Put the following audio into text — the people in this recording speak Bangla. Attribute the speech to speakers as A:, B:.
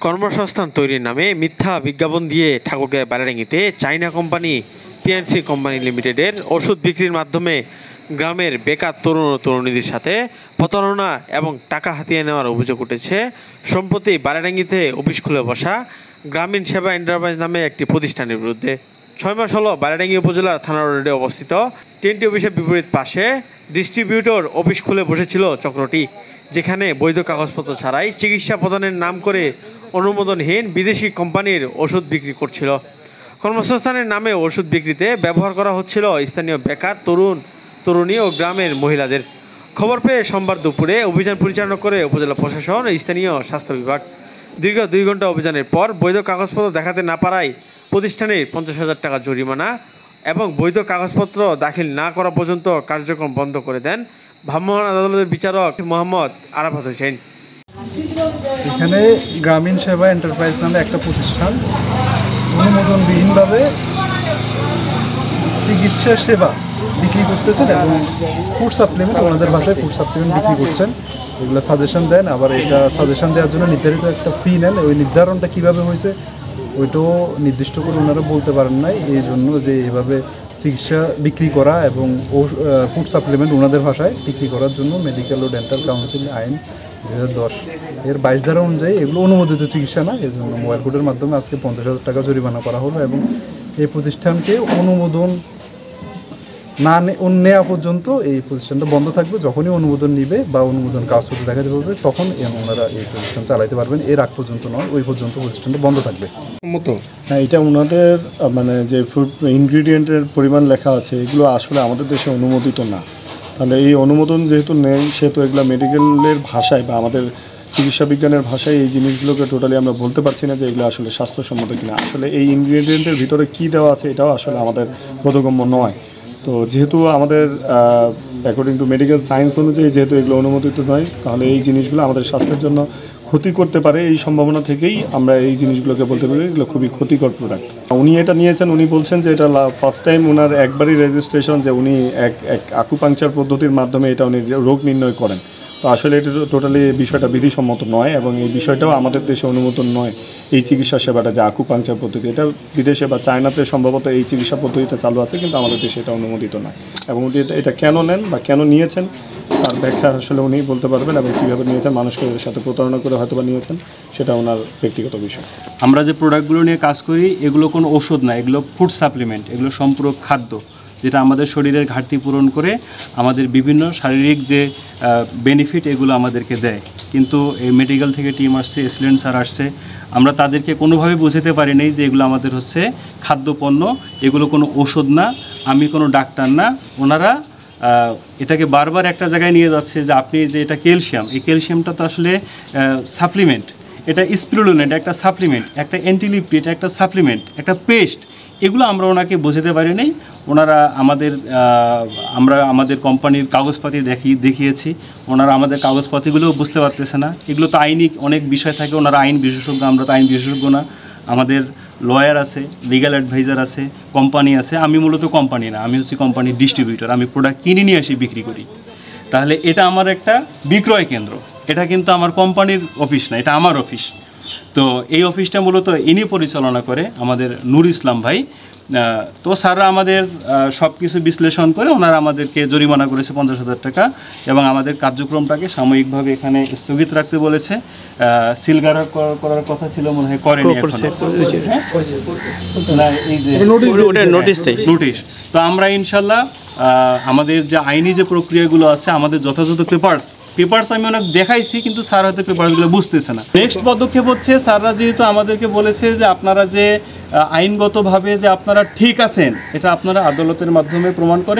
A: কর্মসংস্থান তৈরির নামে মিথ্যা বিজ্ঞাপন দিয়ে ঠাকুরগাঁও বারাডাঙ্গিতে চাইনা কোম্পানি পিএনসি কোম্পানি লিমিটেডের ওষুধ বিক্রির মাধ্যমে গ্রামের বেকার তরুণ ও তরুণীদের সাথে প্রতারণা এবং টাকা হাতিয়ে নেওয়ার অভিযোগ উঠেছে। সম্প্রতি বারাডাঙ্গিতে অফিস খুলে বসা গ্রামীণ সেবা এন্টারপ্রাইজ নামে একটি প্রতিষ্ঠানের বিরুদ্ধে 6 মাস হলো বারাডাঙ্গি উপজেলার থানা রোডে অবস্থিত টিএনটি অফিসের বিপরীত পাশে ডিস্ট্রিবিউটর অফিস খুলে বসেছিল চক্রটি, যেখানে বৈধ কাগজপত্র ছাড়াই চিকিৎসা প্রদানের নাম করে অনুমোদনহীন বিদেশি কোম্পানির ওষুধ বিক্রি করছিল। কর্মসংস্থানের নামে ওষুধ বিক্রিতে ব্যবহার করা হচ্ছিল স্থানীয় বেকার তরুণী ও গ্রামের মহিলাদের। খবর পেয়ে সোমবার দুপুরে অভিযান পরিচালনা করে উপজেলা প্রশাসন ও স্থানীয় স্বাস্থ্য বিভাগ। দীর্ঘ 2 ঘন্টা অভিযানের পর বৈধ কাগজপত্র দেখাতে না পারায় প্রতিষ্ঠানের 50,000 টাকা জরিমানা এবং বৈধ কাগজপত্র দাখিল না করা পর্যন্ত কার্যক্রম বন্ধ করে দেন ভ্রাম্যমাণ আদালতের বিচারক মোহাম্মদ আরাফাত হোসেন।
B: এখানে গ্রামীণ সেবা এন্টারপ্রাইজ নামে একটা প্রতিষ্ঠান অনুমোদনবিহীনভাবে চিকিৎসা সেবা বিক্রি করতেছেন এবং ফুড সাপ্লিমেন্ট, ওনাদের ভাষায় ফুড সাপ্লিমেন্ট বিক্রি করছেন। এগুলো সাজেশন দেন, আবার এটা সাজেশন দেওয়ার জন্য নির্ধারিত একটা ফি নেন। ওই নির্ধারণটা কীভাবে হয়েছে ওইটাও নির্দিষ্ট করে ওনারা বলতে পারেন নাই। এই জন্য যে এইভাবে চিকিৎসা বিক্রি করা এবং ফুড সাপ্লিমেন্ট ওনাদের ভাষায় বিক্রি করার জন্য মেডিকেল ও ডেন্টাল কাউন্সিল আইন 2010 এর 22 ধারা অনুযায়ী এগুলো অনুমোদিত চিকিৎসা না। এর জন্য মোবাইল কোর্টের মাধ্যমে আজকে 50,000 টাকা জরিমানা করা হলো এবং এই প্রতিষ্ঠানকে অনুমোদন না নেওয়া পর্যন্ত এই প্রতিষ্ঠানটা বন্ধ থাকবে। যখনই অনুমোদন নিবে বা অনুমোদন কাগজপত্র দেখাতে পারবে তখন ওনারা এই প্রতিষ্ঠান চালাতে পারবেন। এর আগ পর্যন্ত নয়, ওই পর্যন্ত প্রতিষ্ঠানটা বন্ধ থাকবে।
C: হ্যাঁ, এটা ওনাদের মানে যে ফুড ইনগ্রিডিয়েন্টের পরিমাণ লেখা আছে এগুলো আসলে আমাদের দেশে অনুমোদিত না। তাহলে এই অনুমোদন যেহেতু নেই সেহেতু এগুলো মেডিকেলের ভাষায় বা আমাদের চিকিৎসা বিজ্ঞানের ভাষায় এই জিনিসগুলোকে টোটালি আমরা বলতে পারছি না যে এগুলো আসলে স্বাস্থ্যসম্মত কিনা। আসলে এই ইনগ্রিডিয়েন্টের ভিতরে কী দেওয়া আছে এটাও আসলে আমাদের বোধগম্য নয়। তো যেহেতু আমাদের অ্যাকর্ডিং টু মেডিকেল সায়েন্স অনুযায়ী যেহেতু এগুলো অনুমোদিত নয়, তাহলে এই জিনিসগুলো আমাদের স্বাস্থ্যের জন্য ক্ষতি করতে পারে। এই সম্ভাবনা থেকেই আমরা এই জিনিসগুলোকে বলতে পারি এগুলো খুবই ক্ষতিকর প্রোডাক্ট। উনি এটা নিয়েছেন, উনি বলছেন যে এটা ফার্স্ট টাইম ওনার একবারই রেজিস্ট্রেশন, যে উনি এক আকুপাংচার পদ্ধতির মাধ্যমে এটা উনি রোগ নির্ণয় করেন। তো আসলে এটা টোটালি বিষয়টা বিধিসম্মত নয় এবং এই বিষয়টাও আমাদের দেশে অনুমোদন নয়। এই চিকিৎসা সেবাটা যে আকুপাংচার পদ্ধতি, এটা বিদেশে বা চায়নাতে সম্ভবত এই চিকিৎসা পদ্ধতিটা চালু আছে, কিন্তু আমাদের দেশে এটা অনুমোদিত নয়। এবং উনি এটা কেন নেন বা কেন নিয়েছেন তার ব্যাখ্যা আসলে উনি বলতে পারবেন এবং কীভাবে নিয়েছেন, মানুষকে এর সাথে প্রতারণা করে হয়তো বা নিয়েছেন, সেটা ওনার ব্যক্তিগত বিষয়।
D: আমরা যে প্রোডাক্টগুলো নিয়ে কাজ করি এগুলো কোনো ওষুধ না, এগুলো ফুড সাপ্লিমেন্ট, এগুলো সম্পূরক খাদ্য, যেটা আমাদের শরীরের ঘাটতি পূরণ করে আমাদের বিভিন্ন শারীরিক যে বেনিফিট এগুলো আমাদেরকে দেয়। কিন্তু এই মেডিকেল থেকে টিম আসছে, এক্সিলেন্ট স্যার আসছে, আমরা তাদেরকে কোনোভাবে বুঝাতে পারি নাই যে এগুলো আমাদের হচ্ছে খাদ্যপণ্য, এগুলো কোনো ওষুধ না, আমি কোনো ডাক্তার না। ওনারা এটাকে বারবার একটা জায়গায় নিয়ে যাচ্ছে যে আপনি যে এটা ক্যালসিয়াম, এই ক্যালসিয়ামটা তো আসলে সাপ্লিমেন্ট, এটা স্পিরুলিনা, এটা একটা সাপ্লিমেন্ট, একটা অ্যান্টিলিপ্ট, এটা একটা সাপ্লিমেন্ট, একটা পেস্ট, এগুলো আমরা ওনাকে বোঝাতে পারি নাই। ওনারা আমাদের কোম্পানির কাগজপাতি দেখিয়েছি, ওনারা আমাদের কাগজপাতিগুলোও বুঝতে পারতেছে না। এগুলো তো আইনি অনেক বিষয় থাকে, ওনারা আইন বিশেষজ্ঞ, আমরা তো আইন বিশেষজ্ঞ না। আমাদের লয়ার আছে, লিগ্যাল অ্যাডভাইজার আছে, কোম্পানি আছে। আমি মূলত কোম্পানি না, আমি হচ্ছি কোম্পানির ডিস্ট্রিবিউটর, আমি প্রোডাক্ট কিনে নিয়ে আসি বিক্রি করি। তাহলে এটা আমার একটা বিক্রয় কেন্দ্র, এটা কিন্তু আমার কোম্পানির অফিস না, এটা আমার অফিস। তো এই অফিসটা মূলত ইনি পরিচালনা করে আমাদের নূর ইসলাম ভাই। তো স্যাররা আমাদের সব কিছু বিশ্লেষণ করে ওনারা আমাদেরকে জরিমানা করেছে 50,000 টাকা এবং আমাদের কার্যক্রমটাকে সাময়িকভাবে এখানে স্থগিত রাখতে বলেছে। সিলগারা করার কথা ছিল, মনে হয় করেনি। নোটিশ। তো আমরা ইনশাল্লাহ আমাদের যে আইনি যে প্রক্রিয়াগুলো আছে, আমাদের যথাযথ পেপারস আমি অনেক দেখাইছি, কিন্তু স্যার হয়তো পেপারসগুলো বুঝতেছে না। নেক্সট পদক্ষেপ হচ্ছে স্যাররা যেহেতু আমাদেরকে বলেছে যে আপনারা যে আইনগতভাবে যে আপনারা ঠিক আছেন, এটা আপনারা আদালতের মাধ্যমে প্রমাণ করেন।